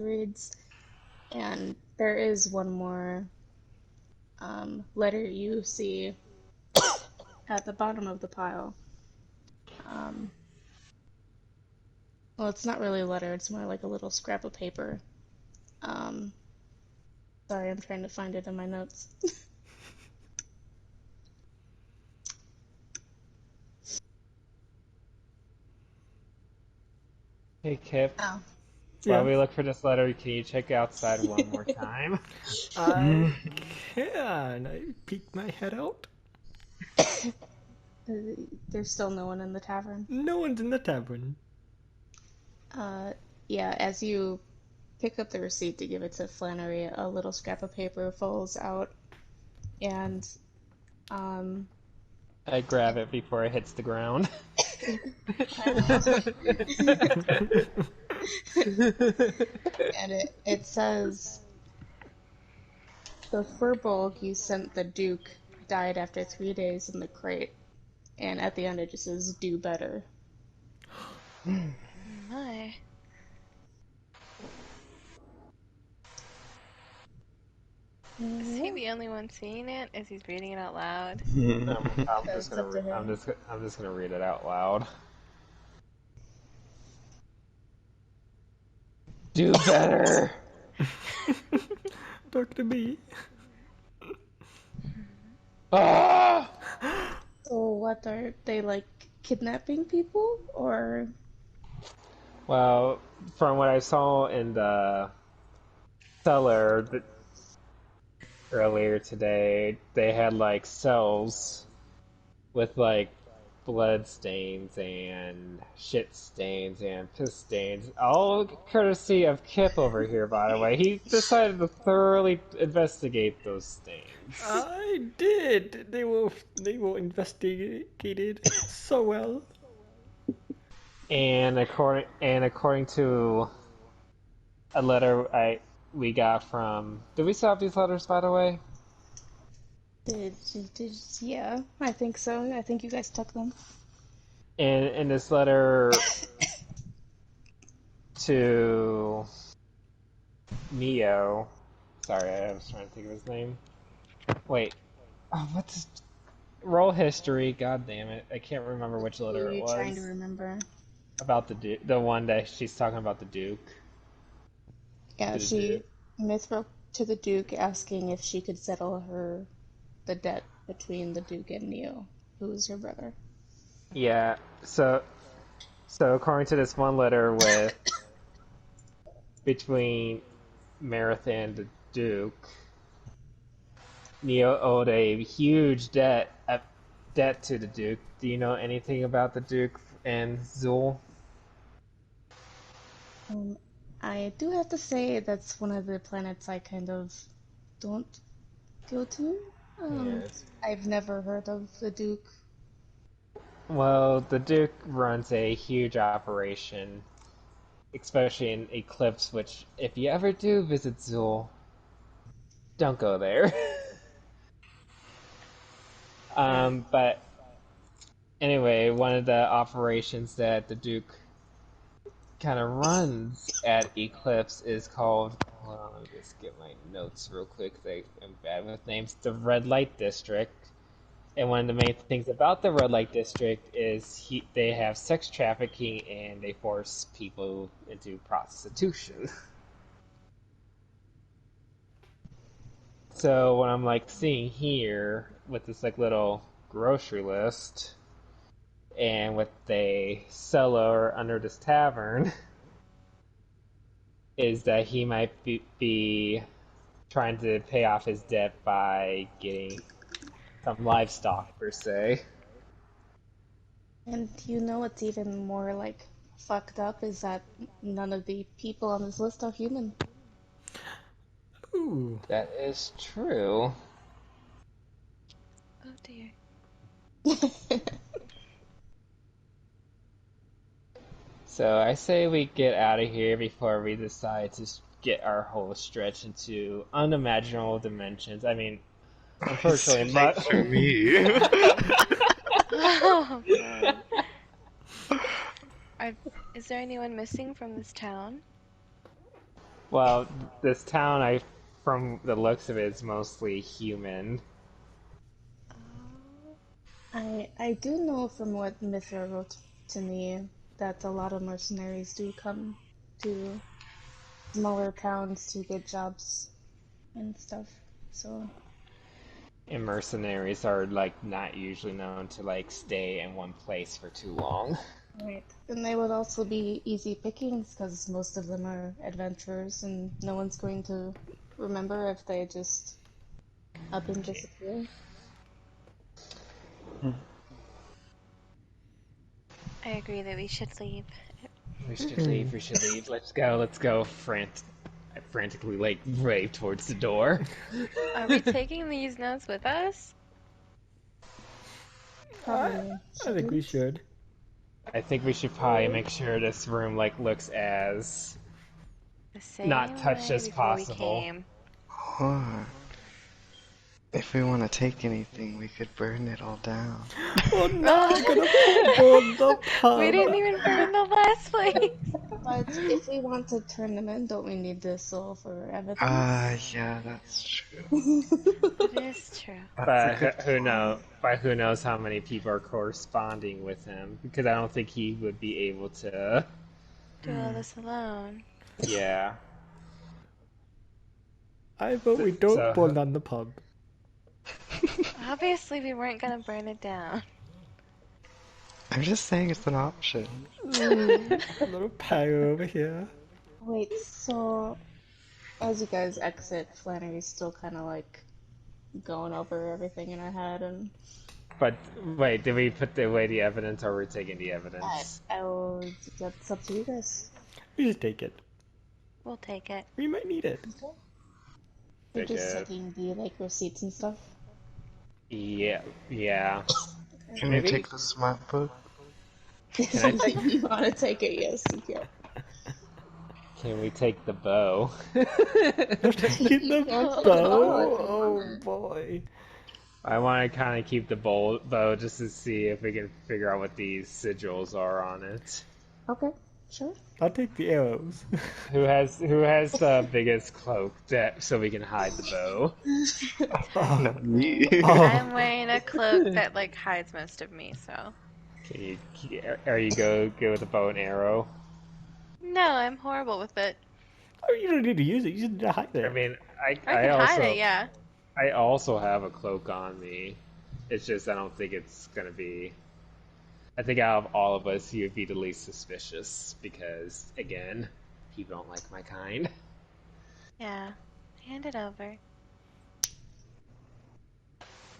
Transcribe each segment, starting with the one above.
reads, and there is one more letter you see at the bottom of the pile. Um, well, it's not really a letter, it's more like a little scrap of paper. Um, Sorry, I'm trying to find it in my notes. Hey Kip, Oh. while Yeah, we look for this letter, can you check outside one more time? I can. I peek my head out. There's still no one in the tavern. No one's in the tavern. Uh, yeah, as you pick up the receipt to give it to Flannery, a little scrap of paper falls out, and um, I grab it before it hits the ground. and it says, "The furbolg you sent the Duke died after 3 days in the crate," and at the end it just says, "Do better." My. Is he the only one seeing it? Is he reading it out loud? It's up to him. I'm just gonna read it out loud. Do better. Talk to me. Ah! So what are they, like, kidnapping people, or? Well, from what I saw in the cellar earlier today, they had like cells with like blood stains and shit stains and piss stains, all courtesy of Kip over here, by the way. He decided to thoroughly investigate those stains. I did. They were investigated so well. And according to a letter we got from, did we still have these letters, by the way? Yeah, I think so. I think you guys took them. And in this letter to Neo, sorry, I was trying to think of his name. Wait, oh, what's roll history? God damn it, I can't remember which Who letter are it you trying to was. remember? About the one that she's talking about the Duke. Yeah, To the Duke. she Myth wrote to the Duke asking if she could settle the debt between the Duke and Neo, who is her brother. Yeah. So according to this one letter with between Marith and the Duke, Neo owed a huge debt to the Duke. Do you know anything about the Duke and Zul? Um, I do have to say that's one of the planets I kind of don't go to. Yes. I've never heard of the Duke. Well, the Duke runs a huge operation, especially in Eclipse, which, if you ever do visit Zul, don't go there. But anyway, one of the operations that the Duke kind of runs at Eclipse is called. Hold on, let me just get my notes real quick. I'm bad with names. The Red Light District. And one of the main things about the Red Light District is they have sex trafficking and they force people into prostitution. So what I'm like seeing here with this like little grocery list and with the cellar under this tavern is that he might be trying to pay off his debt by getting some livestock per se. And you know what's even more, like, fucked up is that none of the people on this list are human. Ooh. That is true. Oh dear. So I say we get out of here before we decide to get our whole stretch into unimaginable dimensions. I mean, It's too unfortunately, late for me. Oh god. Are, is there anyone missing from this town? Well, this town, from the looks of it, is mostly human. I do know from what Mithra wrote to me that a lot of mercenaries do come to smaller towns to get jobs and stuff. So, And mercenaries are like not usually known to like stay in one place for too long. right. And they would also be easy pickings because most of them are adventurers and no one's going to remember if they just up and disappear. I agree that we should leave. We should leave. We should leave. Let's go. Let's go. I frantically like wave towards the door. Are we taking these notes with us? Probably. I think we should. I think we should probably make sure this room like looks as The same not touched way as before we possible. came. Or if we want to take anything, we could burn it all down. Oh no, we're gonna burn the pub. We didn't even burn the last place. But if we want to turn them in, don't we need the soul for evidence? Yeah, that's true. It is true. But who knows how many people are corresponding with him? Because I don't think he would be able to. Do all this alone. Yeah. I vote we don't So- burn down the pub. Obviously, we weren't gonna burn it down. I'm just saying it's an option. A little pyro over here. Wait, so as you guys exit, Flannery's still kind of like going over everything in her head, and But wait, did we put away the evidence, or we're taking the evidence? that's up to you guys. We just take it. We'll take it. We might need it. You're Take just it. taking the like receipts and stuff. Yeah. Yeah. Can Maybe- we take the smart book? If you want to take it, yes, you can. Can we take the bow? Taking the can't bow. take Oh boy. I want to kind of keep the bow just to see if we can figure out what these sigils are on it. Okay, sure. I'll take the arrows. Who has the biggest cloak so we can hide the bow? Not me. I'm wearing a cloak that like hides most of me, so. Are you go with the bow and arrow? No, I'm horrible with it. Oh, you don't need to use it. You just need to hide it. I mean, I can also hide it, yeah. I also have a cloak on me. It's just I don't think it's gonna be. I think out of all of us, you would be the least suspicious because, again, people don't like my kind. Yeah. Hand it over.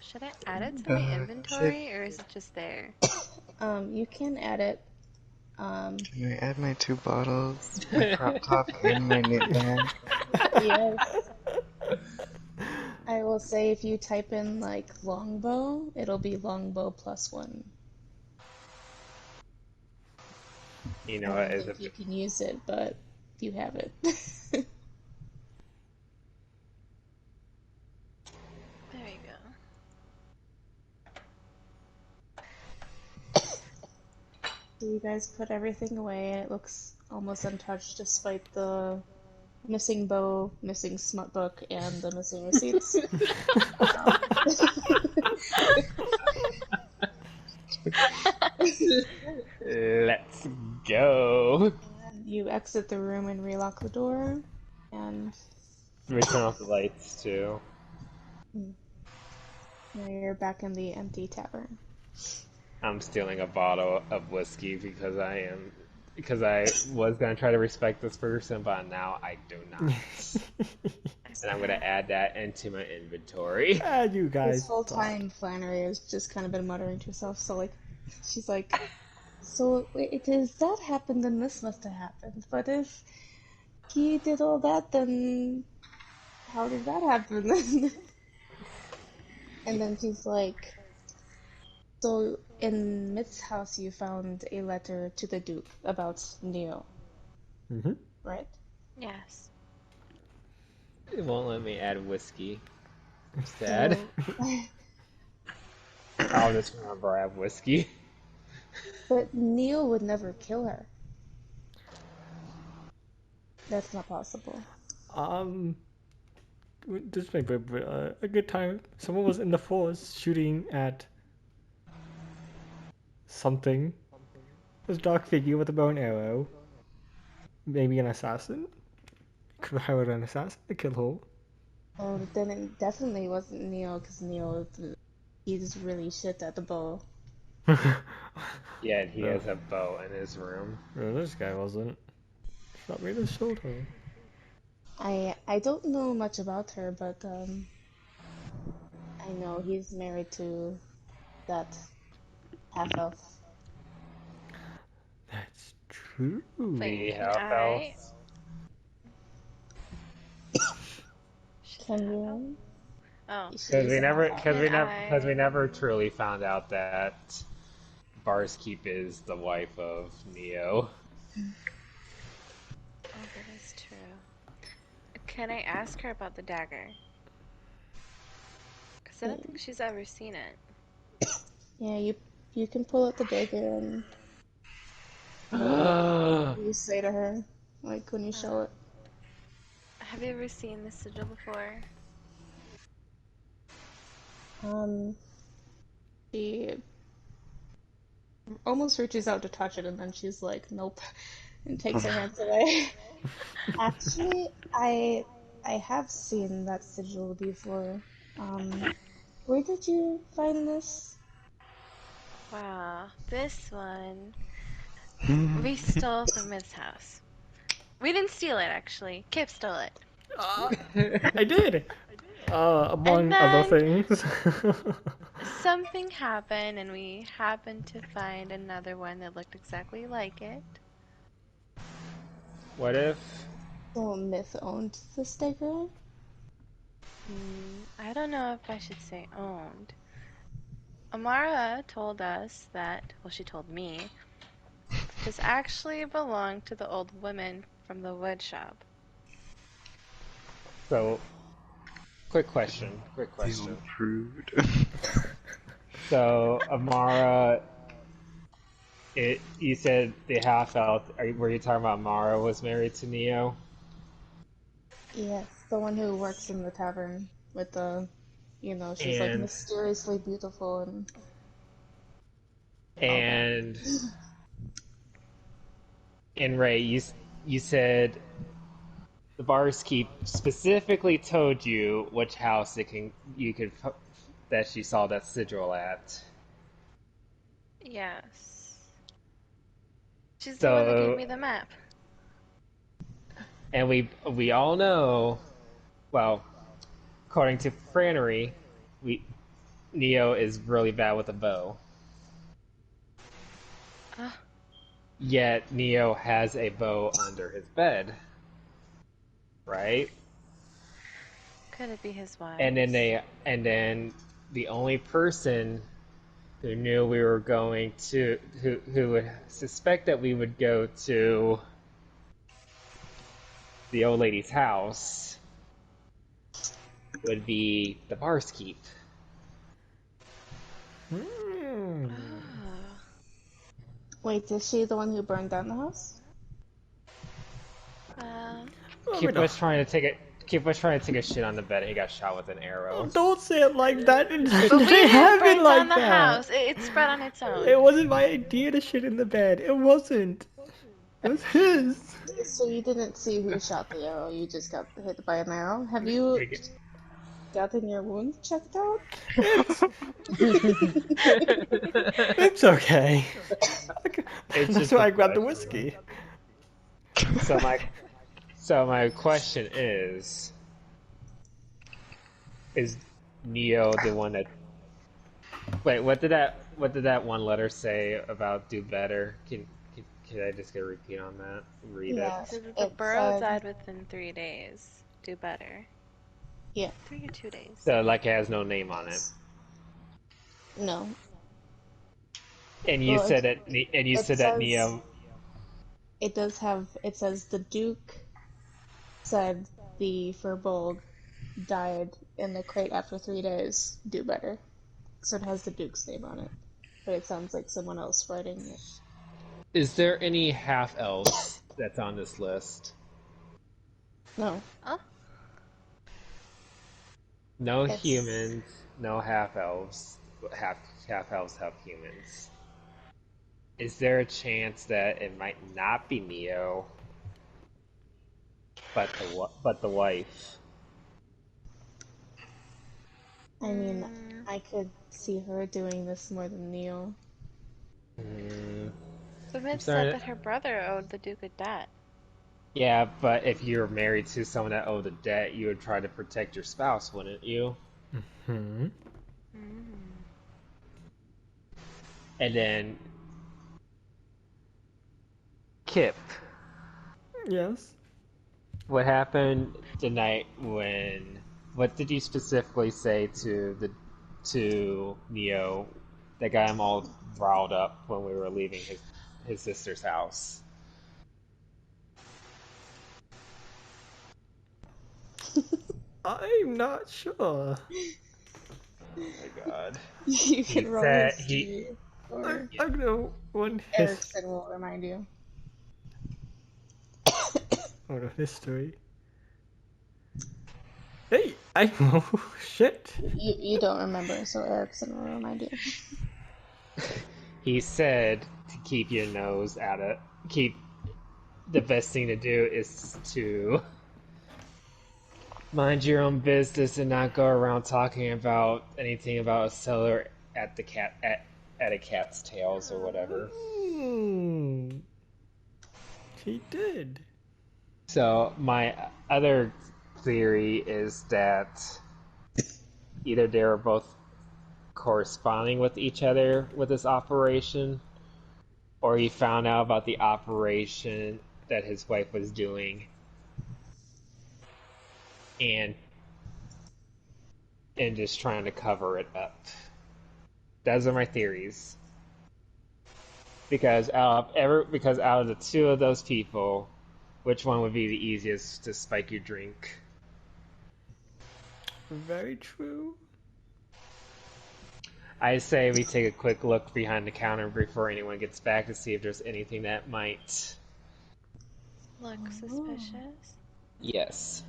Should I add it to my inventory, or is it just there? You can add it. Can I add my 2 bottles, my crop top, and my knitband? Yes. I will say if you type in like longbow, it'll be longbow +1. You know, I don't as think if you can use it, but you have it. There you go. So you guys put everything away, and it looks almost untouched despite the missing bow, missing smut book, and the missing receipts. let's go. You exit the room and relock the door, and We turn off the lights too. now you're back in the empty tavern. I'm stealing a bottle of whiskey because I was gonna try to respect this person, but now I do not. And I'm gonna add that into my inventory. Ah, you This guys. whole time, Flannery has just kind of been muttering to herself, so like, she's like, so wait, if that happened, then this must have happened. But if he did all that, then how did that happen then? And then she's like, so in Mitt's house you found a letter to the Duke about Neo, Mm-hmm. right? Yes. It won't let me add whiskey. I'm sad. I'll just remember I have whiskey. But Neo would never kill her. That's not possible. Um, this may be a good time. Someone was in the forest shooting at something. This dark figure with a bow and arrow. Maybe an assassin. Could have hired an assassin to kill her. Oh, then it definitely wasn't Neo, because Neo, he's really shit at the bow. Yeah, he No. has a bow in his room. No, this guy wasn't. Shot me in the shoulder. I don't know much about her, but I know he's married to that half elf. That's true. The Wait, can half I? elf. Can you? Oh, Because we never, because we Can never, because we I- never truly found out that Barskeep is the wife of Neo. oh, that is true. Can I ask her about the dagger? Because I don't think she's ever seen it. Yeah, you can pull out the dagger and you say to her, like when you show it. Have you ever seen this sigil before? She almost reaches out to touch it, and then she's like, "Nope," and takes her hands away. Actually, I have seen that sigil before. Where did you find this? Wow, this one we stole from his house. We didn't steal it, actually. Kip stole it. I did. Among And other then- things. Something happened, and we happened to find another one that looked exactly like it. What if? So Myth owned this dagger? I don't know if I should say owned. Amara told us that, well, she told me, this actually belonged to the old woman from the wood shop. So, quick question. The old prude. So, Amara, you said the half elf. Were you talking about Amara was married to Neo? Yes, the one who works in the tavern with the, she's like And- mysteriously beautiful and And Ray, you said the Barskeep specifically told you which house that she saw that sigil at. Yes. She's the one that So- gave me the map. And we all know, well, according to Frannery, Neo is really bad with a bow. Ah. Yet Neo has a bow under his bed, right? Could it be his wife? And then the only person who knew we were going to who would suspect that we would go to the old lady's house would be the Barskeep. Hmm. Oh. Wait, is she the one who burned down the house? Kip was trying to take a shit on the bed and he got shot with an arrow. Don't say it like that. It But doesn't we didn't happen burn like down the that. house. It spread on its own. It wasn't my idea to shit in the bed. It wasn't. It was his. So you didn't see who shot the arrow, you just got hit by an arrow? Have you gotten your wound checked out? It's okay. It's That's just why a I grabbed the question. whiskey. So my question is Neo the one that? Wait, what did that one letter say about do better? Can I just get a repeat on that? Read Yeah. it. So that the It burrow said- died within 3 days. Do better. Yeah. 3 or 2 days. So like it has no name on it. No. And you Well, said that Neo. It does have, it says the Duke said the Firbolg died in the crate after 3 days. Do better. So it has the Duke's name on it. But it sounds like someone else writing it. Is there any half elves that's on this list? No, Oh, No it's humans, no half elves. Half elves help humans. Is there a chance that it might not be Neo, but the wife? I mean, mm, I could see her doing this more than Neil. Hmm, the I'm myth said starting. that her brother owed the Duke a debt. Yeah, but if you're married to someone that owed a debt, you would try to protect your spouse, wouldn't you? Hmm. Mm. And then Kip, Yes. what happened the night when? What did you specifically say to Neo that got him all riled up when we were leaving his sister's house? I'm not sure. Oh my god. You He can roll said he history, I, or I know one Erickson will remind you. or a history. Hey, I know shit. You don't remember, so Erickson will remind you. he said to keep your nose out of keep the best thing to do is to mind your own business and not go around talking about anything about a seller at the at a cat's tails or whatever. Hmm. He did. So my other theory is that either they were both corresponding with each other with this operation, or he found out about the operation that his wife was doing and just trying to cover it up. Those are my theories. Because out of the two of those people, which one would be the easiest to spike your drink? Very true. I say we take a quick look behind the counter before anyone gets back to see if there's anything that might. Look Oh. suspicious. Yes.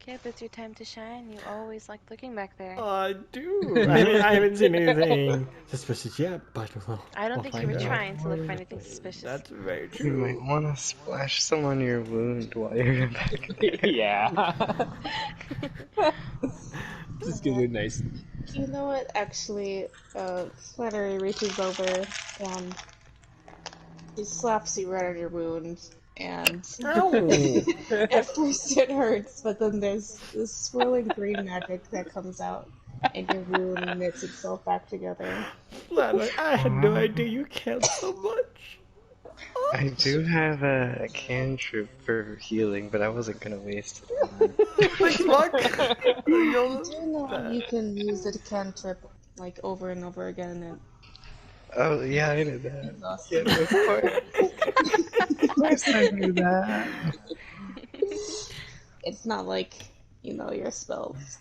Kip, it's your time to shine. You always like looking back there. I do. I haven't seen anything suspicious yet, but I don't we'll think you were find out. trying to look for anything suspicious. That's very You might true. want to splash some on your wound while you're back there. Yeah. Just give it a nice. You know what? Actually, Flannery reaches over and he slaps you right on your wound. And Ow! at first it hurts, but then there's this swirling green magic that comes out, and your wound knits itself back together. Lana, I had no Aw. idea you cared so much. I do have a cantrip for healing, but I wasn't gonna waste it on that. Thanks, Mark. You You'll do know you can use the cantrip like over and over again and Oh, yeah, I knew that. exhaust Yeah, them. of course. Of course I knew that. It's not like you know your spells.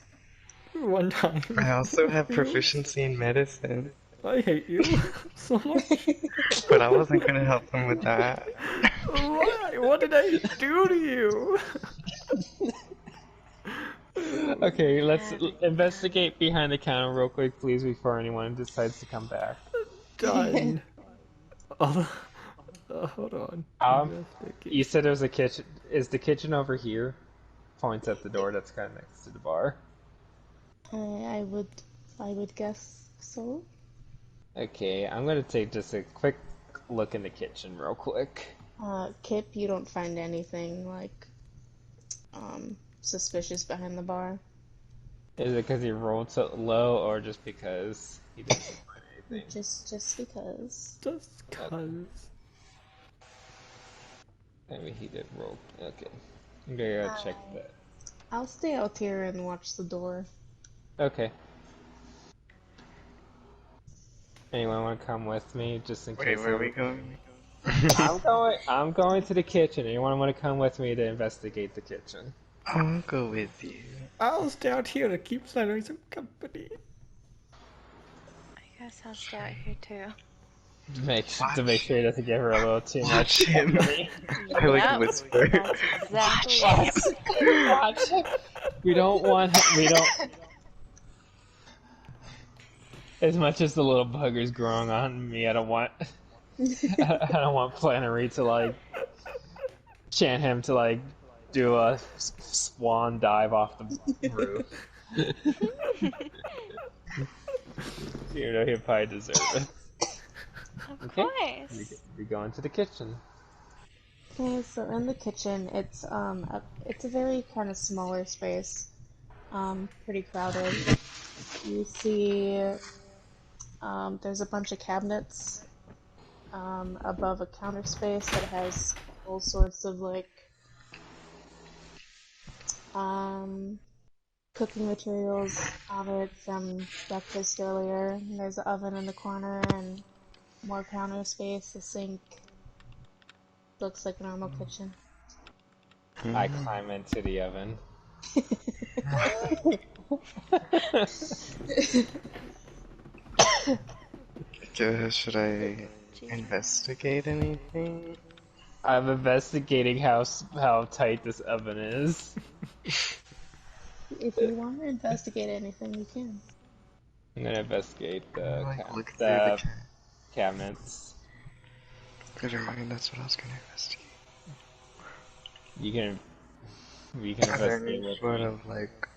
one time. I also have proficiency in medicine, I hate you so much. but I wasn't gonna help him with that. Why? What did I do to you? Okay, let's investigate behind the counter real quick, please, before anyone decides to come back. Done. Hold on. Investigate. You said there's a kitchen. Is the kitchen over here? Points at the door that's kind of next to the bar. I would I would guess so. Okay, I'm gonna take just a quick look in the kitchen real quick. Kip, you don't find anything like suspicious behind the bar. Is it because he rolled so low, or just because he didn't find anything? Just because. Just cause. Maybe he did roll. Okay, I'm gonna go check that. I'll stay out here and watch the door. Okay. Anyone want to come with me, just in Wait, case? where are we going? I'm going. I'm going to the kitchen. Anyone want to come with me to investigate the kitchen? I'll go with you. I'll stay out here to keep Flannery some company. I guess I'll stay out here too. to make sure he doesn't give her a little too Watch much him. company. I like Yep, whisper. that's exactly Watch it. Watch him. We don't. As much as the little bugger's growing on me, I don't want. I don't want Flannery to like chant him to like do a swan dive off the roof. You know he'll probably deserve it. Of Okay. course. We go into the kitchen. Okay, so in the kitchen, it's a very kind of smaller space, pretty crowded. You see, there's a bunch of cabinets, above a counter space that has all sorts of like, cooking materials on it from breakfast earlier. And there's an oven in the corner and more counter space, a sink. Looks like a normal kitchen. I climb into the oven. Should I investigate anything? I'm investigating how tight this oven is. If you want to investigate anything, you can. I'm gonna investigate the Look through the cabinets. Never mind, that's what I was gonna investigate. You can Are there investigate any with sort me. of like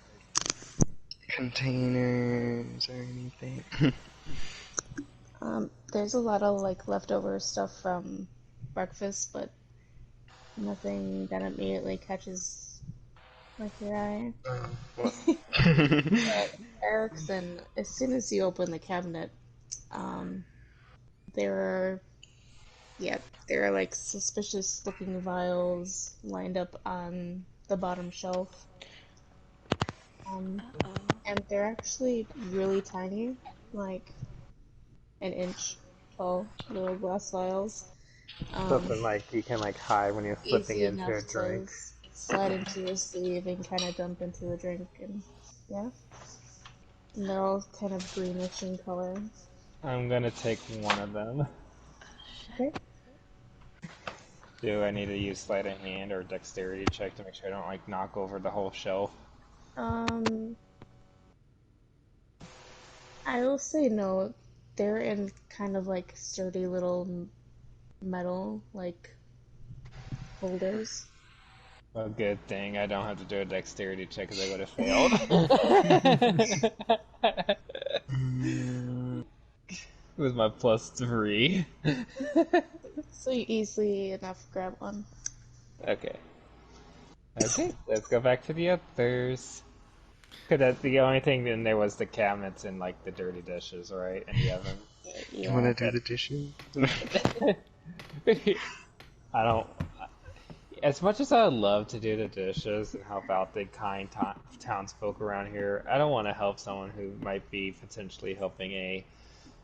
containers or anything? There's a lot of like leftover stuff from breakfast, but nothing that immediately catches like your eye. But Erickson, as soon as you open the cabinet, um, there are, there are like suspicious looking vials lined up on the bottom shelf. Uh-oh. And they're actually really tiny, like an inch tall little glass vials. Something like you can like hide when you're slipping Easy into enough a to drink. slide into your sleeve and kind of dump into a drink, and yeah. And they're all kind of greenish in color. I'm gonna take one of them. Okay. Do I need to use sleight of hand or dexterity check to make sure I don't like knock over the whole shelf? I will say no. They're in kind of like sturdy little metal like holders. A good thing I don't have to do a dexterity check because I would have failed. It was my +3. So you easily enough grab one. Okay. Okay, let's go back to the others. Cause that's the only thing in there was the cabinets and like the dirty dishes, right? And the oven. You wanna do the dishes? I don't. As much as I would love to do the dishes and help out the kind townsfolk around here, I don't want to help someone who might be potentially helping a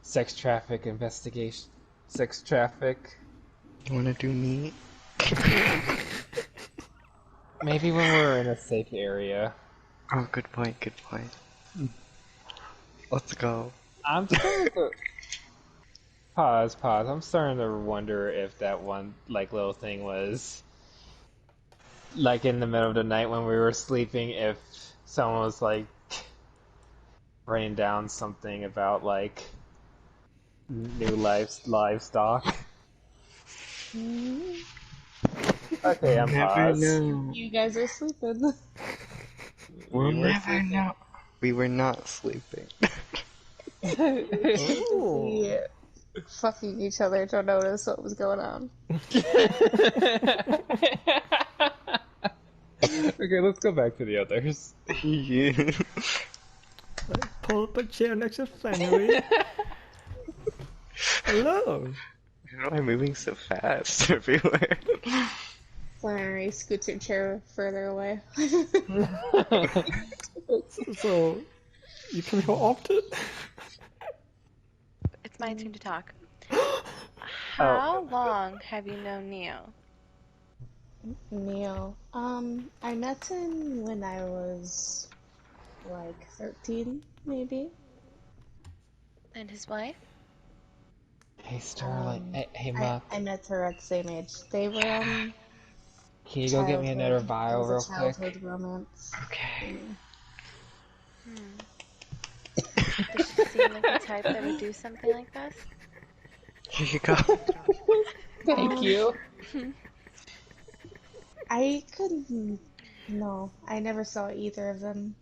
sex traffic investigation. Sex traffic. You wanna do meat? Maybe when we're in a safe area. Oh, good point, good point. Let's go. I'm starting to pause. I'm starting to wonder if that one like little thing was like in the middle of the night when we were sleeping. If someone was like writing down something about like new livestock. Okay, I'm Never paused. know. You guys are sleeping. We'll We were never sleeping. know. We were not sleeping. Oh. We fucking each other to notice what was going on. Okay, let's go back to the others. Yeah. Pull up a chair next to Flannery. Hello. Why am I moving so fast everywhere? Flannery scoots her chair further away. So, you come here often? It's my turn to talk. How long have you known Neo? Neil. I met him when I was like 13, maybe. And his wife? Hey Starlight. Hey Muck. I met her at the same age. They were Can you go get me another childhood. It vial was real a quick? childhood romance. Okay. Does she seem like the type that would do something like this? Here you go. Thank you. I couldn't. No, I never saw either of them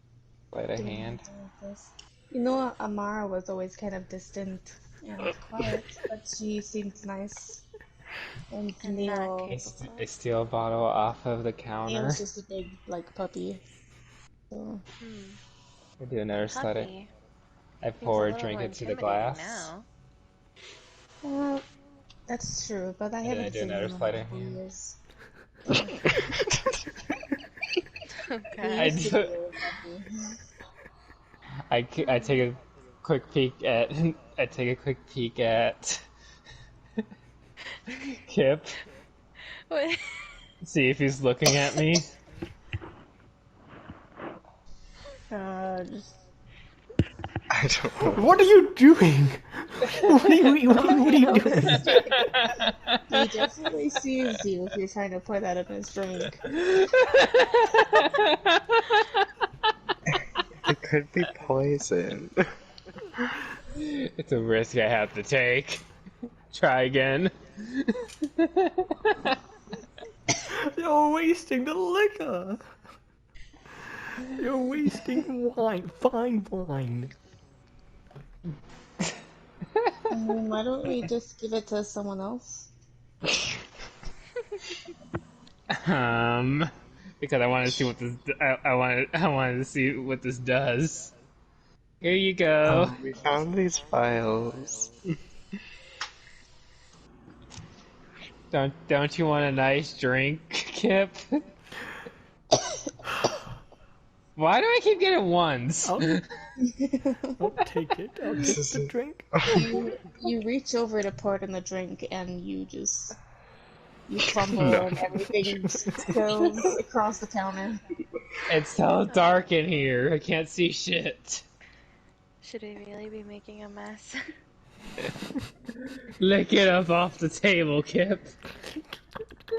Light a doing hand. anything like this. You know, Amara was always kind of distant and quiet, but she seemed nice. And And Neil, not I steal a bottle off of the Neil counter. was just a big, like, puppy. So, I do another slide. Puppy. I Seems a pour a little drink more into the intimidating glass. now. that's true, but I And then I haven't do seen another him in sleight a of couple hand. years. Okay. I Used to do. be really puppy. I take a quick peek at Kip. What? See if he's looking at me. Just I don't know. What are you doing? What are you doing? he definitely sees you if you're trying to pour that in his drink. It could be poison. It's a risk I have to take. Try again. You're wasting the liquor. You're wasting wine, fine wine. Why don't we just give it to someone else? Because I wanted to see what this. I wanted to see what this does. Here you go. Oh, we found these files. Don't you want a nice drink, Kip? Why do I keep getting ones? I'll take it. I'll take the drink. You reach over to pour it in the drink and you fumble No. and everything spills across the counter. It's so dark in here. I can't see shit. Should we really be making a mess? Lick it up off the table, Kip.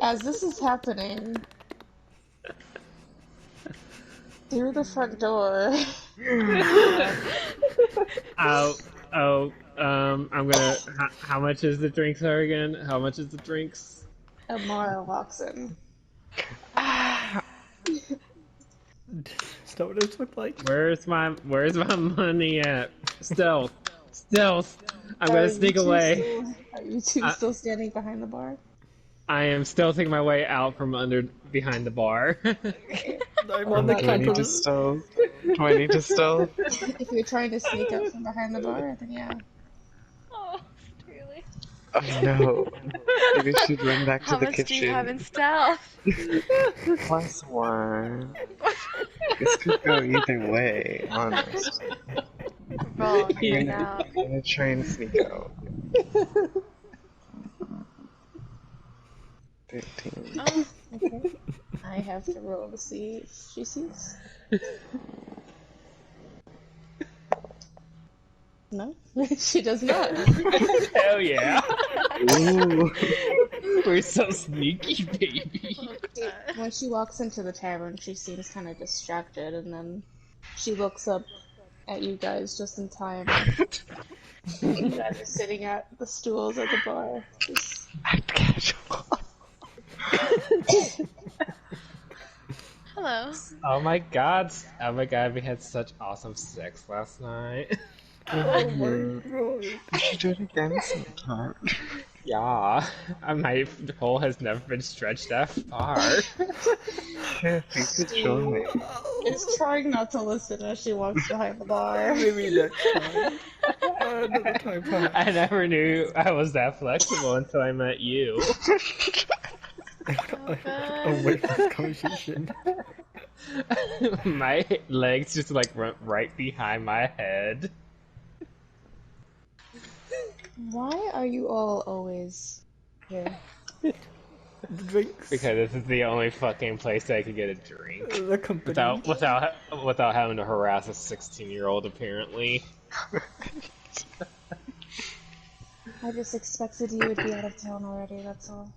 As this is happening, through the front door, I'm gonna. How much is the drinks are again? How much is the drinks? Amara walks in. Is that what it looked like? Where's my money at? Stealth. I'm Are gonna you sneak two away. Are you two still standing behind the bar? I am stealthing my way out from behind the bar. I'm on the Do I need counter. to stealth? Do I need to stealth? If you're trying to sneak up from behind the bar, then yeah. Oh, really? Oh no. Maybe I should run back to How the much kitchen. do you have in stealth? +1. This could go either way, honestly. Roll, I'm find gonna, out. I'm gonna try and sneak out. 13. Oh, okay. I have to roll to see if she sees. No, she does not. Hell yeah! Ooh. We're so sneaky, baby. When she walks into the tavern, she seems kind of distracted, and then she looks up at you guys just in time. You guys are sitting at the stools at the bar. Just... Act casual. Hello. Oh my god, we had such awesome sex last night. Oh my god. We should do it again sometime. Yeah, my hole has never been stretched that far. Yeah, you could join. is trying not to listen as she walks behind the bar. Maybe next time. Another time, perhaps. I never knew I was that flexible until I met you. Away from this conversation. My legs just like run right behind my head. Why are you all always here? The drinks. Because this is the only fucking place I could get a drink. The company. Without having to harass a 16-year-old, apparently. I just expected you would be out of town already, that's all.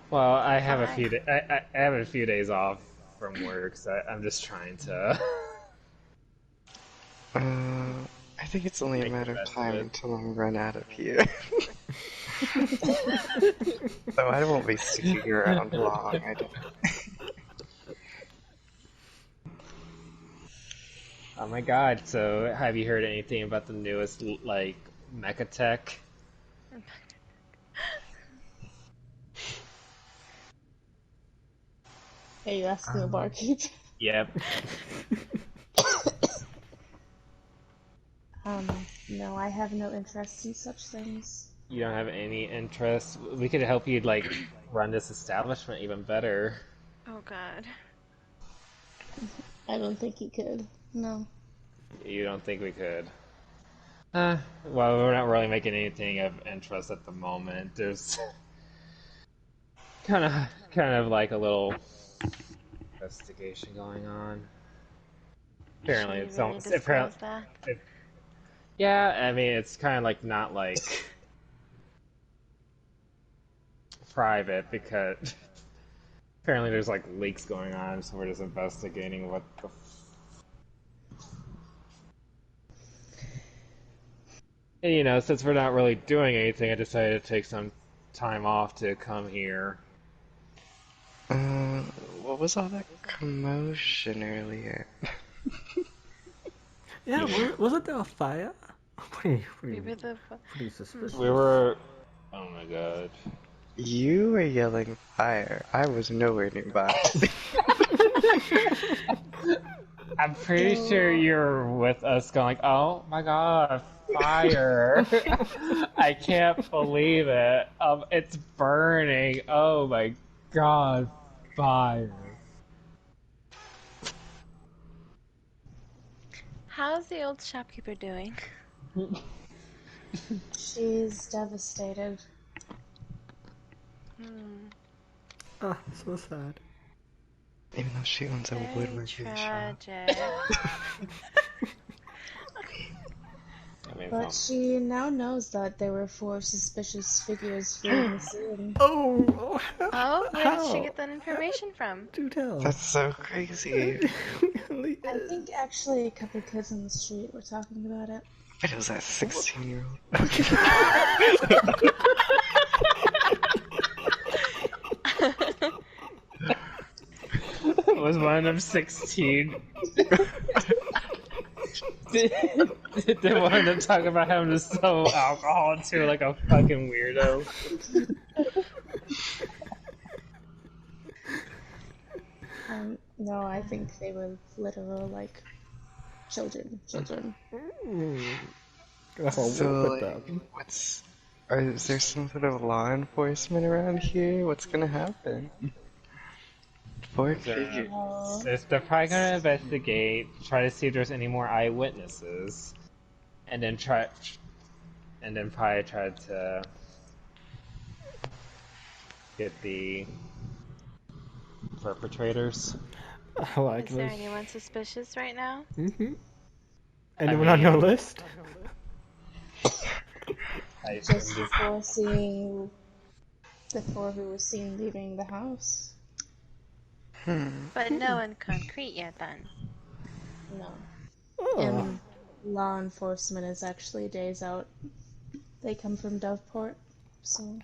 Well, I have a Why? few I have a few days off from work, so I'm just trying to I think it's only a make the matter of best of time it. until I run out of here. So I won't be sticking around long. I don't. Oh my god, so have you heard anything about the newest, like, mecha tech? Are you asking the barkeep? Yep. No, I have no interest in such things. You don't have any interest? We could help you, like, run this establishment even better. Oh god. I don't think you could. No. You don't think we could? Well, we're not really making anything of interest at the moment. There's kind of like a little investigation going on. Apparently, Should it's we really almost disclose that? yeah. I mean, it's kind of like not like private because apparently there's like leaks going on, so we're just investigating what the. And, you know, since we're not really doing anything, I decided to take some time off to come here. What was all that commotion earlier? Yeah, wasn't there a fire? Pretty We were the. suspicious. We were. Oh my god. You were yelling fire. I was nowhere nearby. I'm pretty sure you're with us going like, oh my god, fire. I can't believe it. It's burning. Oh my god, fire. How's the old shopkeeper doing? She's devastated. Hmm. Ah, so sad. Even though she owns a Very woodworking shop. tragic. I mean, But she now knows that there were 4 suspicious figures fleeing the scene. Oh, Oh, where did she how? get that information from? Do tell. That's so crazy. Really I is. think actually a couple kids on the street were talking about it. But it was that 16-year-old. it was one of them 16. Did one of them talk about having to sell alcohol to her like a fucking weirdo? No, I think they were literal, like, children. Gonna have a So, walk with like, them. is there some sort of law enforcement around here? What's gonna happen? 4 figures. Oh, They're probably gonna investigate, try to see if there's any more eyewitnesses, and then probably try to get the perpetrators. I like Is there this. anyone suspicious right now? Anyone on your mean- list? I just assume before seeing the 4 who were seen leaving the house. But no one concrete yet then. No. Oh, And law enforcement is actually days out. They come from Doveport, so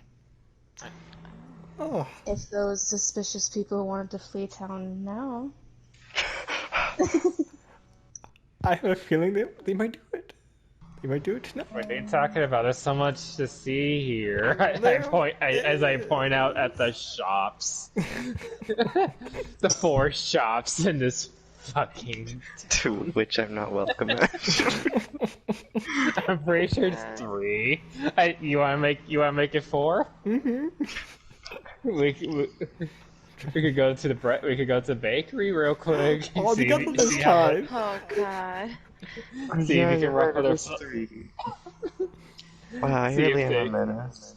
oh. if those suspicious people wanted to flee town now, I have a feeling they might do it. They might do it tonight. What are you talking about? There's so much to see here. As I point out at the shops, the 4 shops in this fucking. To which I'm not welcome at. I'm pretty sure it's 3. You wanna make it 4? We could go to the bakery real quick. All see- together this see how- time. Oh god. See if you can ruffle their there's 3. Wow, I See if really am they- a menace.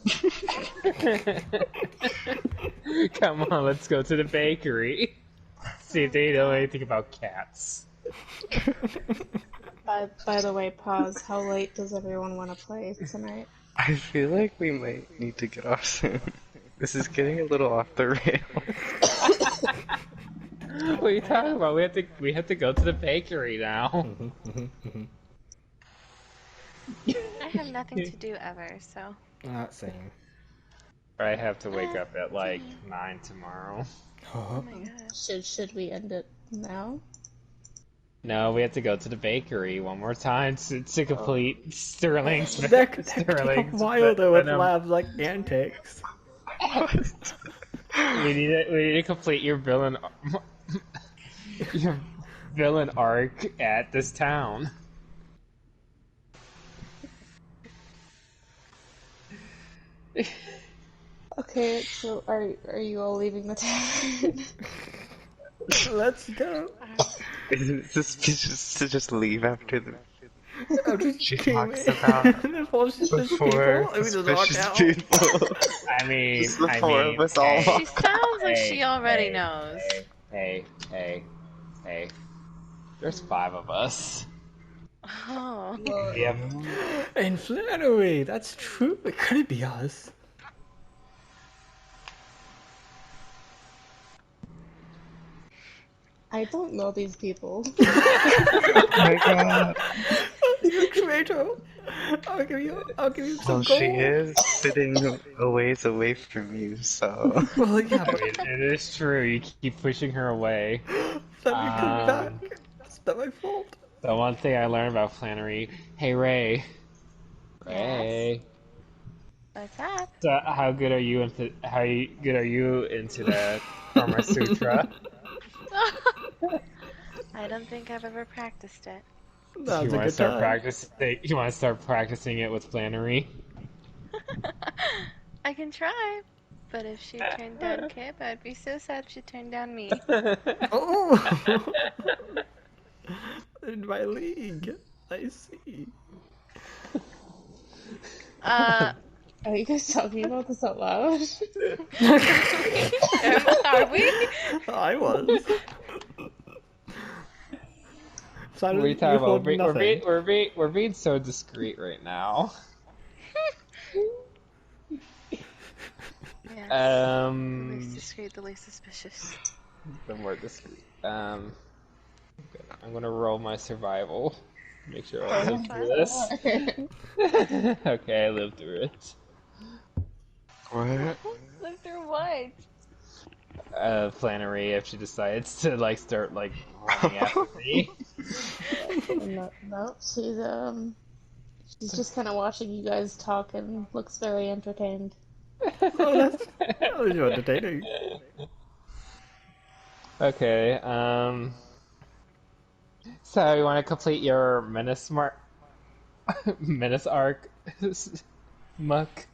Come on, let's go to the bakery. See if they know anything about cats. by the way, pause. How late does everyone want to play tonight? I feel like we might need to get off soon. This is getting a little off the rails. What are you talking about? We have to go to the bakery now. I have nothing to do ever, so. Not same. I have to wake up at like 9 tomorrow. Oh my god. Should we end it now? No, we have to go to the bakery one more time to complete Sterling's. That could take a Sterling's while though with venom. labs like antics. We need to complete your villain arc at this town. Okay, so are you all leaving the town? Let's go. Is it suspicious to just leave after the I'm just she came talks in. about There's all suspicious before people. We just walk suspicious out. people? I mean, Just the four of us all hey, walk. She sounds like Hey, she already hey, knows. Hey. There's 5 of us. Oh. Well, Yep. And Flannery, that's true. It couldn't be us. I don't know these people. Oh my god. You're Kratos. I'll give you some Well, gold. she is sitting a ways away from you, so. Well, yeah, I but mean, it is true. You keep pushing her away. let me come back. It's not my fault. The one thing I learned about Flannery. Hey, Ray. Ray. What's up? So how good are you into the Karma Sutra? I don't think I've ever practiced it. That was You a want to good start time. practicing? You want to start practicing it with Flannery? I can try, but if she turned down Kip, I'd be so sad if she turned down me. Oh! In my league. I see. Uh, Are you guys talking about this out loud? are we? I was. So What are you talking about? nothing. We're being so discreet right now. Yes. The least Um, discreet, the least suspicious. the more discreet. I'm gonna roll my survival. Make sure I live through this. Okay, I lived through it. What? Live through what? Flannery, if she decides to like start like running after me. No, she's just kind of watching you guys talk and looks very entertained. Oh, that was entertaining. Okay. So you want to complete your menace arc, Muck?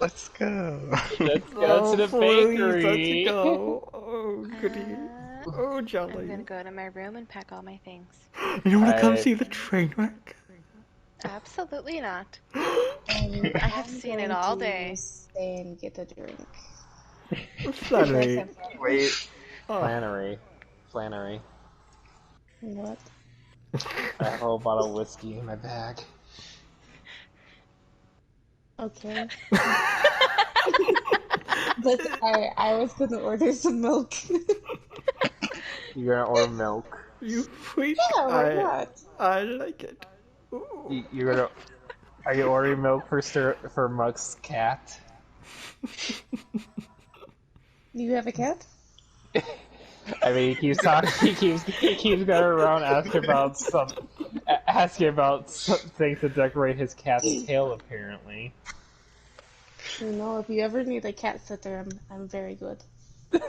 Let's go. Let's go to the please, bakery. let's go. Oh, goody. Oh, I'm jolly. gonna go to my room and pack all my things. You want to come I- see the train wreck? Absolutely not. I have seen it all day. Stay and get a drink. Flannery. Wait. Oh, Flannery. What? I have a whole bottle of whiskey in my bag. Okay. But I was gonna order some milk. You're gonna order milk. you freak. Yeah, why not? I like it. Ooh. You're gonna. Are you ordering milk for Muck's cat? You have a cat? I mean, he keeps talking. He keeps going around asking about things to decorate his cat's tail. Apparently. You know, if you ever need a cat sitter, I'm very good. Noted.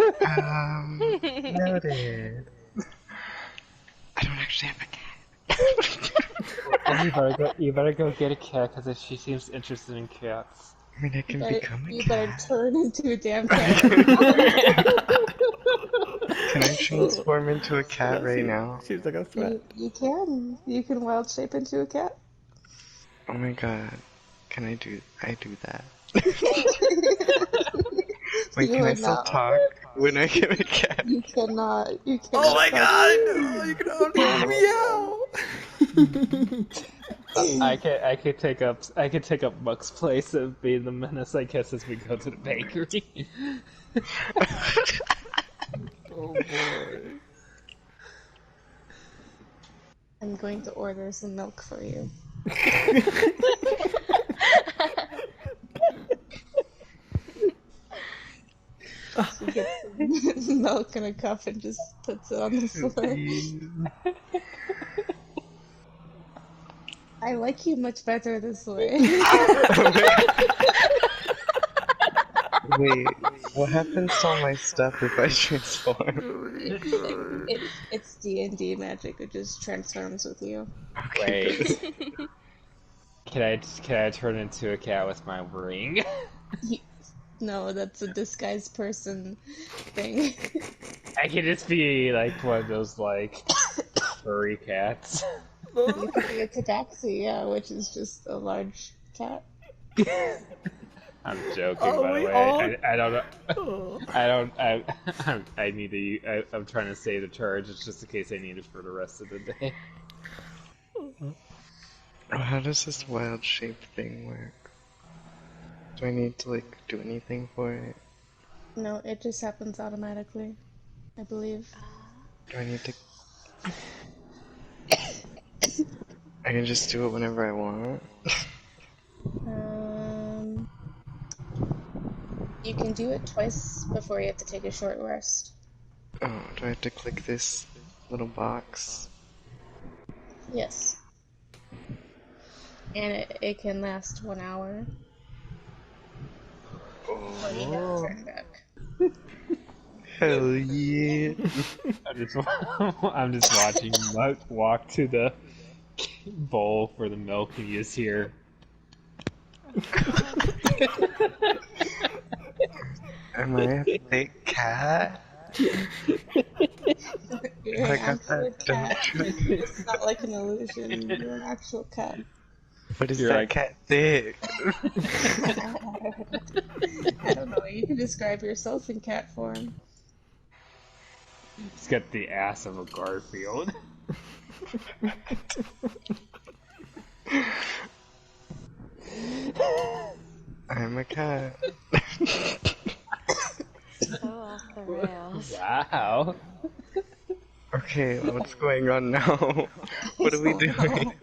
I don't actually have a cat. You better go get a cat because if she seems interested in cats. I mean, I can become a You cat. better turn into a damn cat. Can I transform into a cat right now? Seems like a threat. You can. You can wild shape into a cat. Oh my god. Can I do that? Wait, You can I would still not. talk when I get a cat? You cannot. You cannot. Oh my god! Oh, you can only meow! I could take up Muck's place of being the menace, I guess, as we go to the bakery. Oh boy. I'm going to order some milk for you. She gets some milk in a cup and just puts it on the floor. I like you much better this way. Wait, what happens to all my stuff if I transform? It's D&D magic. It just transforms with you. Wait. Can I turn into a cat with my ring? No, that's a disguised person thing. I can just be like one of those like furry cats. You could be a Tabaxi, yeah, which is just a large cat. I'm joking, Oh, by the we way. all- I don't know. Oh. I don't. I need to. I'm trying to save the charge. It's just in case I need it for the rest of the day. How does this wild shape thing work? Do I need to like do anything for it? No, it just happens automatically, I believe. Do I need to? I can just do it whenever I want. You can do it twice before you have to take a short rest. Oh, do I have to click this little box? Yes. And it can last 1 hour. Before you have to turn back. Hell yeah! I'm just watching Muck walk to the bowl for the milk, and you just hear. Am I a fake cat? You're I an got actual that cat. dumb It's not like an illusion. You're an actual cat. What is You're that like- cat thick? I don't know. You can describe yourself in cat form. It's got the ass of a Garfield. I'm a cat. So off the rails. Wow. Okay, what's going on now? What are we doing?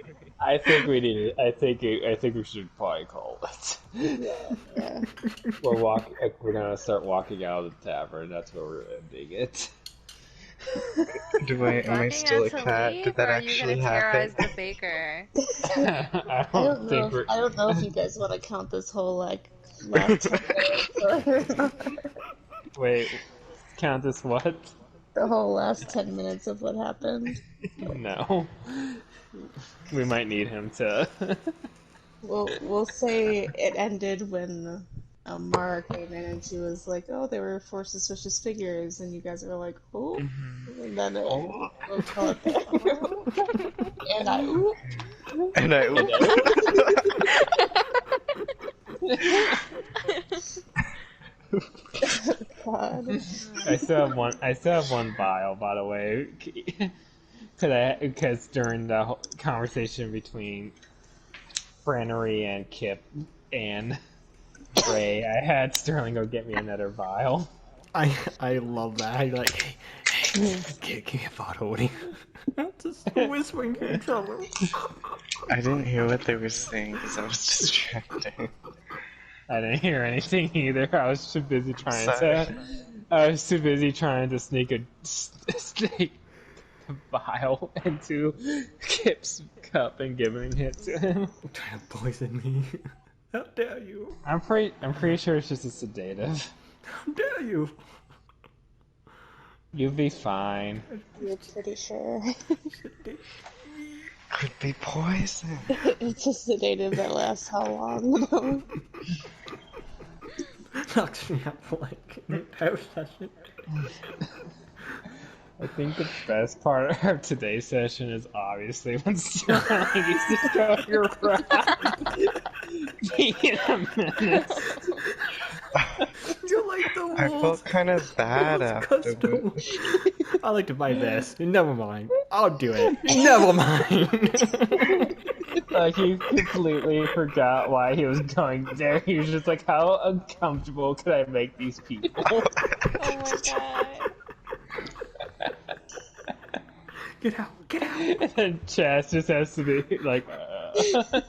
I think we need it. I think we should probably call it. Yeah. We're gonna start walking out of the tavern. That's where we're ending it. Am I Talking still a as to cat? leave, Did or that are you actually gonna terrorize happen? the baker? I I don't think know. I don't know if you guys want to count this whole last 10 minutes or Wait, count this what? the whole last 10 minutes of what happened. No. We might need him to. We'll say it ended when Mara came in and she was like, "Oh, they were four suspicious figures," and you guys were like, "Oh," and then we'll call it that. And I, ooh. And I. God. I still have one vial, by the way. Because during the whole conversation between Frannery and Kip and Ray, I had Sterling go get me another vial. I love that. I like, hey, give me a bottle, Woody. Just whispering to each other. I didn't hear what they were saying because I was distracted. I didn't hear anything either. I was too busy trying Sorry. to sneak a vial into Kip's cup and giving it to him. Trying to poison me. How dare you? I'm pretty sure it's just a sedative. How dare you? You'll be fine. You're pretty sure. Could be poison. It's a sedative that lasts how long? Knocks me out for like an entire session. I think the best part of today's session is obviously when Sterling is discovering around being a menace. You're like the I wolf. felt kind of bad Custom. afterwards. I like to buy this. Never mind. I'll do it. Never mind. Like, he completely forgot why he was going there. He was just like, how uncomfortable could I make these people? Oh my god. Get out! Get out! And then Chaz just has to be like, I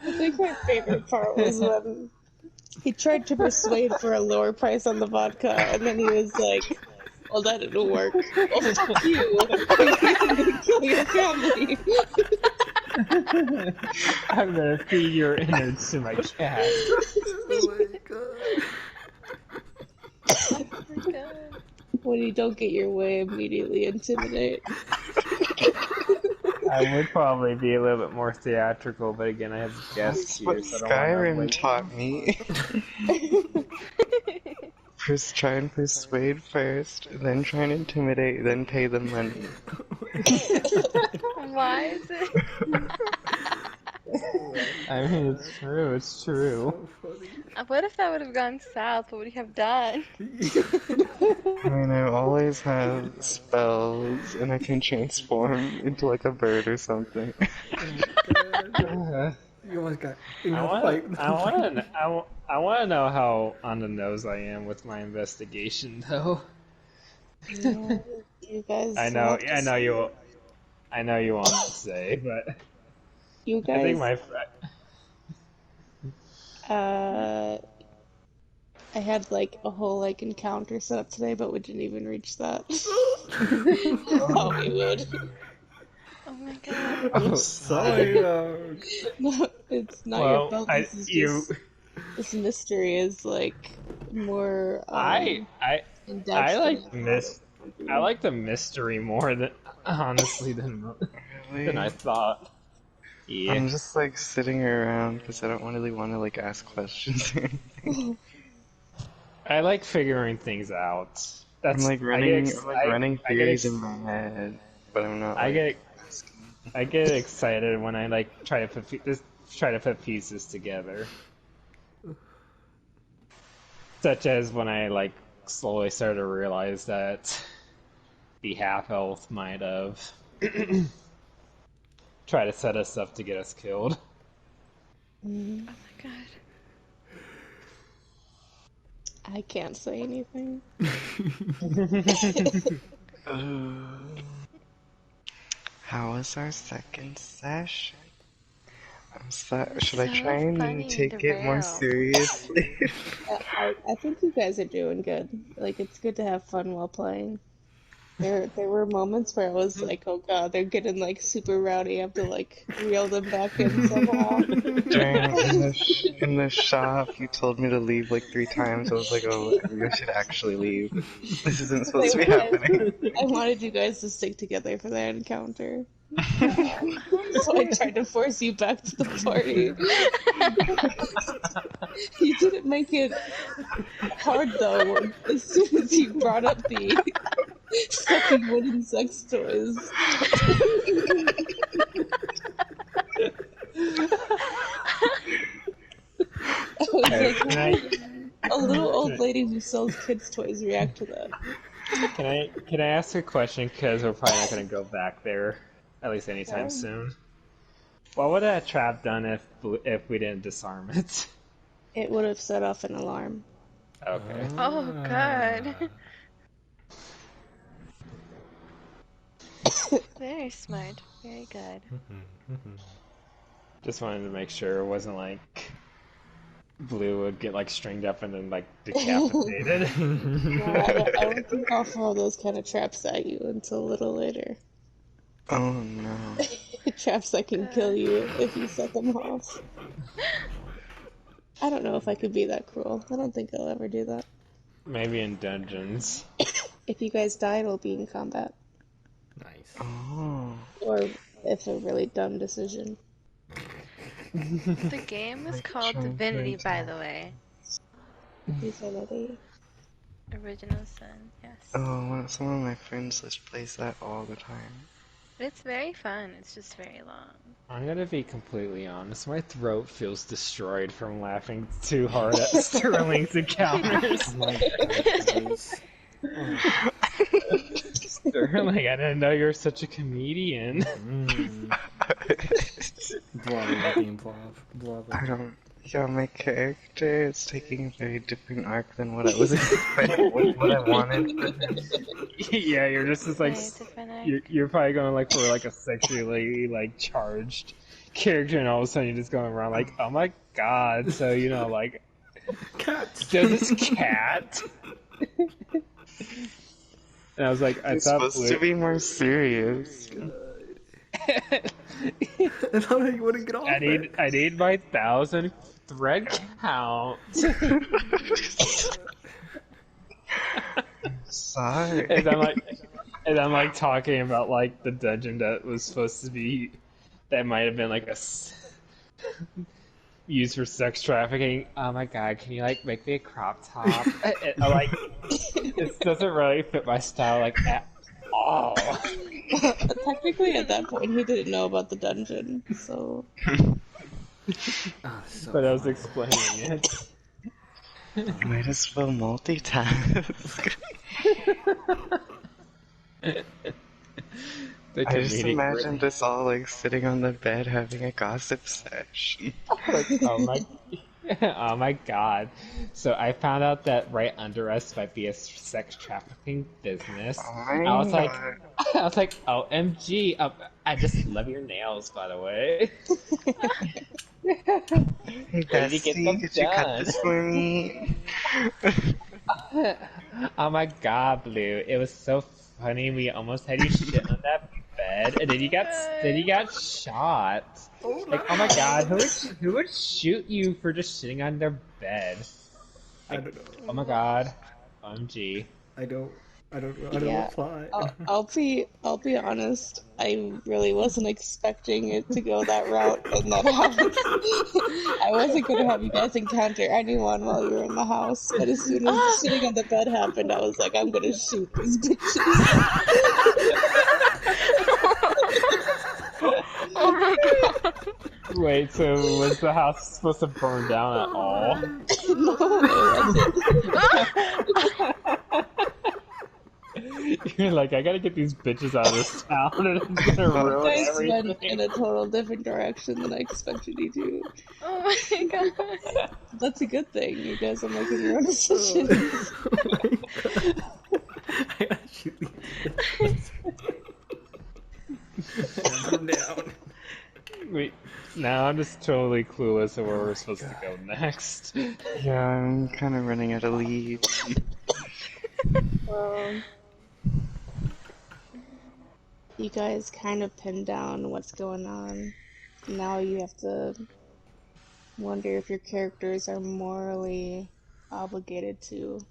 think my favorite part was when he tried to persuade for a lower price on the vodka, and then he was like, well, that didn't work. Oh, fuck you. I'm gonna kill your family. I'm gonna feed your innards to my cat. Oh my god. Oh my god. When you don't get your way, immediately intimidate. I would probably be a little bit more theatrical, but again, I have guests That's what here, so I don't Skyrim want to taught me. First try and persuade first, then try and intimidate, then pay them money. Why is it? I mean, it's true, it's true. What if that would have gone south? What would you have done? I mean, I always have spells, and I can transform into like a bird or something. You almost got I in a want fight. I want to know how on the nose I am with my investigation, though. Yeah, you guys. I know, have to I know see- you. I know you want to say, but You I think guys. my I had like a whole like encounter set up today, but we didn't even reach that. Thought we would. Oh my god. I'm sorry. No, it's not your fault. This is just this mystery is like more I in depth. I like than I like the mystery more than honestly than I thought. Yeah. I'm just like sitting around because I don't really want to like ask questions. I like figuring things out. I'm That's like running theories in my head, but I'm not. I get excited when I like try to put pieces together. Such as when I like slowly started to realize that the half elf might have tried to set us up to get us killed. Oh my god. I can't say anything. How was our second session? Should I So try and funny, take it more derail. seriously? I think you guys are doing good. Like it's good to have fun while playing. There were moments where I was like, oh god, they're getting like super rowdy. I have to like reel them back in somehow. In the shop, you told me to leave like 3 times. I was like, oh, maybe I should actually leave. This isn't supposed to be happening. I wanted you guys to stick together for that encounter. So I tried to force you back to the party. You didn't make it hard though. As soon as you brought up the fucking wooden sex toys. I was like, Can a little old lady who sells kids' toys react to that. I ask a question? Because we're probably not going to go back there, at least anytime Sure. soon. What would that trap done if we didn't disarm it? It would have set off an alarm. Okay. Oh god. Very smart. Very good. Just wanted to make sure it wasn't like Blue would get like stringed up and then like decapitated. No, I don't think I'll throw those kind of traps at you until a little later. Oh no. Traps that can kill you if you set them off. I don't know if I could be that cruel. I don't think I'll ever do that. Maybe in dungeons. If you guys die, it'll be in combat. Nice. Oh. Or if a really dumb decision. The game is Like called Sean Divinity, Connery. by the way. Divinity. Original Sin, yes. Oh, some of my friends just plays that all the time. But it's very fun. It's just very long. I'm gonna be completely honest. My throat feels destroyed from laughing too hard at Sterling's encounters. My goodness. character. Like, I didn't know you were such a comedian. Blobby, Blob. I don't. Yeah, my character is taking a very different arc than what I was expecting. What I wanted. Yeah, you're just as like Very different act. you're probably going like for like a sexually like charged character, and all of a sudden you're just going around like, oh my god. So like, Cats. there's this cat, and I was like, I It's thought supposed to be more serious. I thought you wouldn't get off I need my 1,000 thread count. Sorry. And I'm like talking about like the dungeon that was supposed to be, that might have been like used for sex trafficking. Oh my god, can you like make me a crop top? Like, this doesn't really fit my style like at all. Technically, at that point, he didn't know about the dungeon, so. But I was explaining it. Might as well multitask. The I just comedic imagined us all like sitting on the bed having a gossip sesh. relief. Oh my god. So I found out that right under us might be a sex trafficking business. Oh my I was like, God. OMG. I just love your nails, by the way. Hey Where did you get Bessie, them could you cut done? this for me? Oh my god, Blue. It was so funny. We almost had you shit on that bed, and then you got shot. Like, oh my god, who would shoot you for just sitting on their bed? I don't know. Oh my god. OMG. I don't Yeah. reply. I'll be honest. I really wasn't expecting it to go that route, and that happened. I wasn't gonna have you guys encounter anyone while you were in the house, but as soon as sitting on the bed happened, I was like, I'm gonna shoot these bitches. Oh my god. Wait, so was the house supposed to burn down at all? No, it wasn't. You're like, I gotta get these bitches out of this town, and it's gonna You ruin guys went everything. in a total different direction than I expected you to. Oh my god. That's a good thing. You guys are making your own decisions. I actually. Calm down. Wait, now I'm just totally clueless of where we're supposed to go next. Yeah, I'm kind of running out of leads. You guys kind of pinned down what's going on. Now you have to wonder if your characters are morally obligated to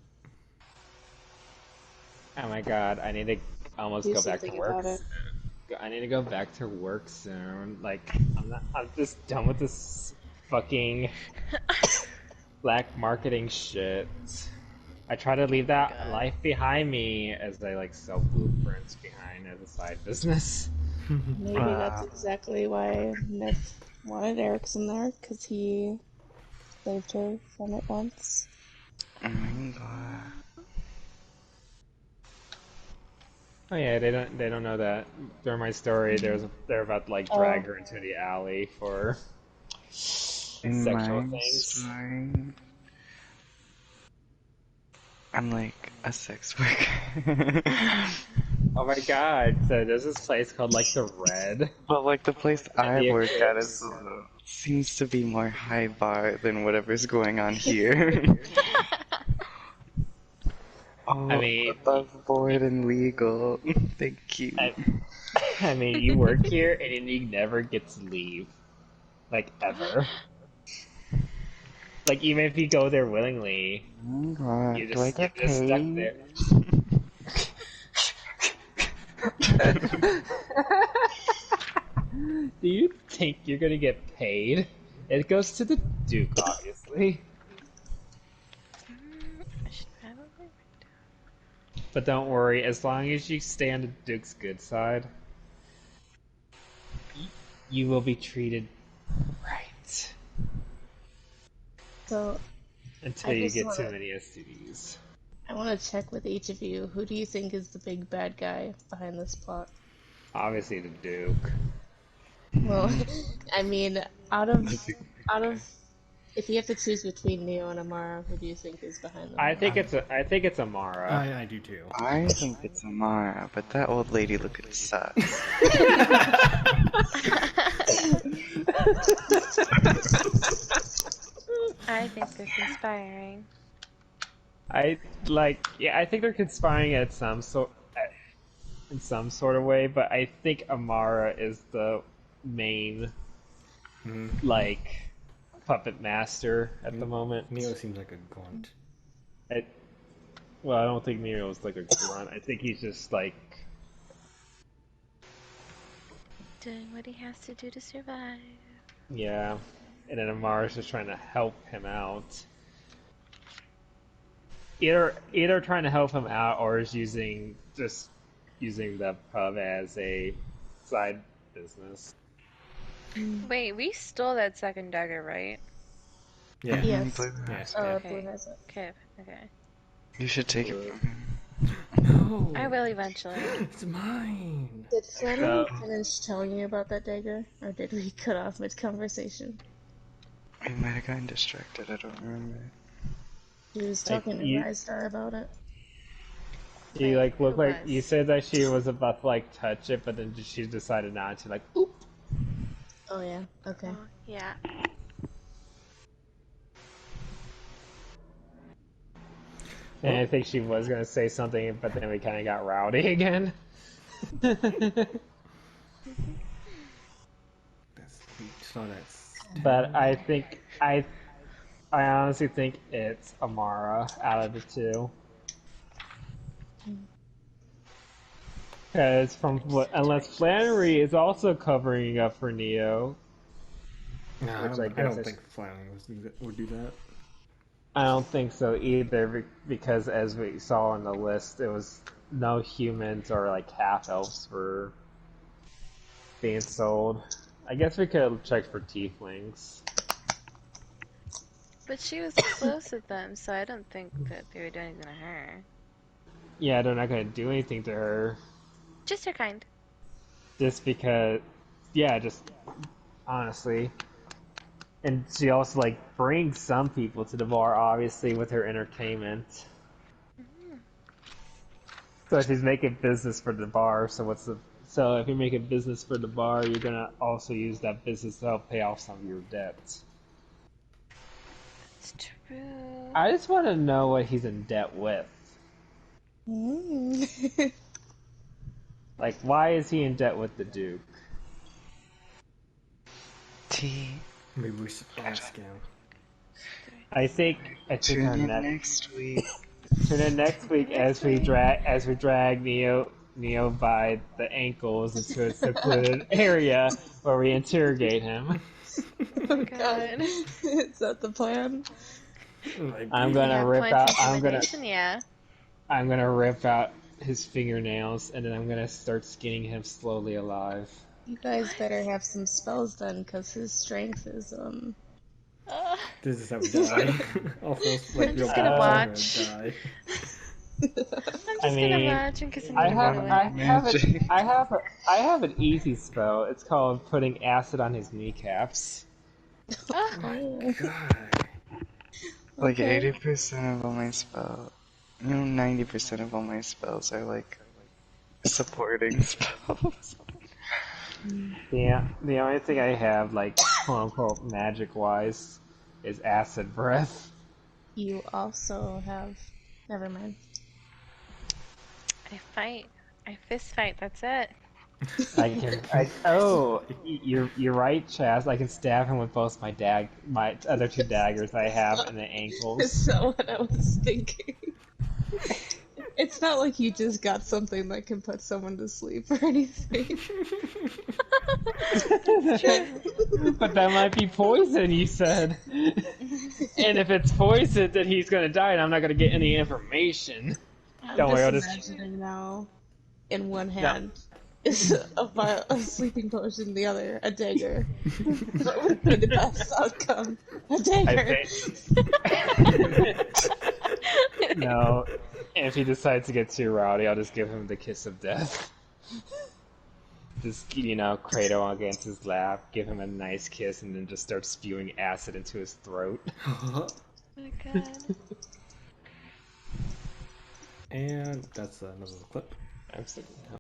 Oh my god, I need to almost do go back to something work. about it. I need to go back to work soon. Like, I'm just done with this fucking black marketing shit. I try to leave that life behind me as I like sell blueprints behind as a side business. Maybe that's exactly why Nick wanted Erickson there, because he saved her from it once. Oh my god. Oh yeah, they don't know that during my story they're about to like drag her into the alley for In sexual my things. story, I'm like a sex worker. Oh my god! So there's this place called like the Red. But like the place I the work at Eclipse. seems to be more high bar than whatever's going on here. Oh, I mean- above board and legal. Thank you. I mean, you work here and you never get to leave, like ever. Like even if you go there willingly, Oh god, you do I just get you're just stuck paid? there. Do you think you're gonna get paid? It goes to the Duke, obviously. I should probably. But don't worry, as long as you stay on the Duke's good side, you will be treated right So until I you just get too wanna- many STDs. I want to check with each of you. Who do you think is the big bad guy behind this plot? Obviously, the Duke. Well, I mean, out of, if you have to choose between Neo and Amara, who do you think is behind them? I think it's Amara. I do too. I think it's Amara, but that old lady looking sucks. I think they're conspiring. I think they're conspiring in some sort of way, but I think Amara is the main puppet master at the moment. Neo seems like a grunt. I don't think Neo's like a grunt. I think he's just like Doing what he has to do to survive. yeah, and then Amara's just trying to help him out. Either trying to help him out or is using the pub as a side business. Wait, we stole that second dagger, right? Yeah. Yes. Yes. Okay. Blue has it. Okay, okay. You should take it from him. No. I will eventually. It's mine. Did Flannery finish telling you about that dagger, or did we cut off mid-conversation? We might have gotten distracted, I don't remember. He was talking to Rystar about it. You looked who like was? you said that she was about to touch it, but then she decided not to. Oop. Oh yeah, okay. Oh, yeah. And I think she was gonna say something, but then we kind of got rowdy again. That's we saw that. But I honestly think it's Amara out of the two. Because unless Flannery is also covering up for Neo, No, I Which don't, I I guess don't is- think Flannery would do that. I don't think so either. Because as we saw on the list, it was no humans or half elves were being sold. I guess we could have checked for tieflings. But she was close with them, so I don't think that they would do anything to her. Yeah, they're not gonna do anything to her. Just her kind. Just because, yeah, just honestly. And she also brings some people to the bar, obviously, with her entertainment. So she's making business for the bar. So if you're making business for the bar, you're gonna also use that business to help pay off some of your debts. It's true. I just want to know what he's in debt with. Why is he in debt with the Duke? Maybe we should ask him. I think Tune our in next. next week. Tune in next week as we drag Neo by the ankles into a secluded area where we interrogate him. Oh god. Is that the plan? I'm gonna Yeah, rip points out. intimidation, yeah. I'm gonna rip out his fingernails, and then I'm gonna start skinning him slowly alive. You guys better have some spells done, because his strength is, This is how we die. Almost like I'm real just gonna bad watch. die. I'm just I mean, gonna watch and kiss him I in have the I have an easy spell. It's called putting acid on his kneecaps. Oh. God. Like Okay. 80% of all my spells, 90% of all my spells are supporting spells. The only thing I have, quote unquote, magic wise, is acid breath. You also have... Never mind. I fight. I fist fight, that's it. You're right, Chaz. I can stab him with both my other two daggers I have in the ankles. That's not what I was thinking. It's not like you just got something that can put someone to sleep or anything. But that might be poison, you said. And if it's poison, then he's gonna die, and I'm not gonna get any information. Don't worry, I'll just. Imagining now, in one hand is a sleeping potion, in the other a dagger. What would be the best outcome? A dagger. No, And if he decides to get too rowdy, I'll just give him the kiss of death. Just, cradle against his lap, give him a nice kiss, and then just start spewing acid into his throat. Oh my god. And that's another clip. I'm sick.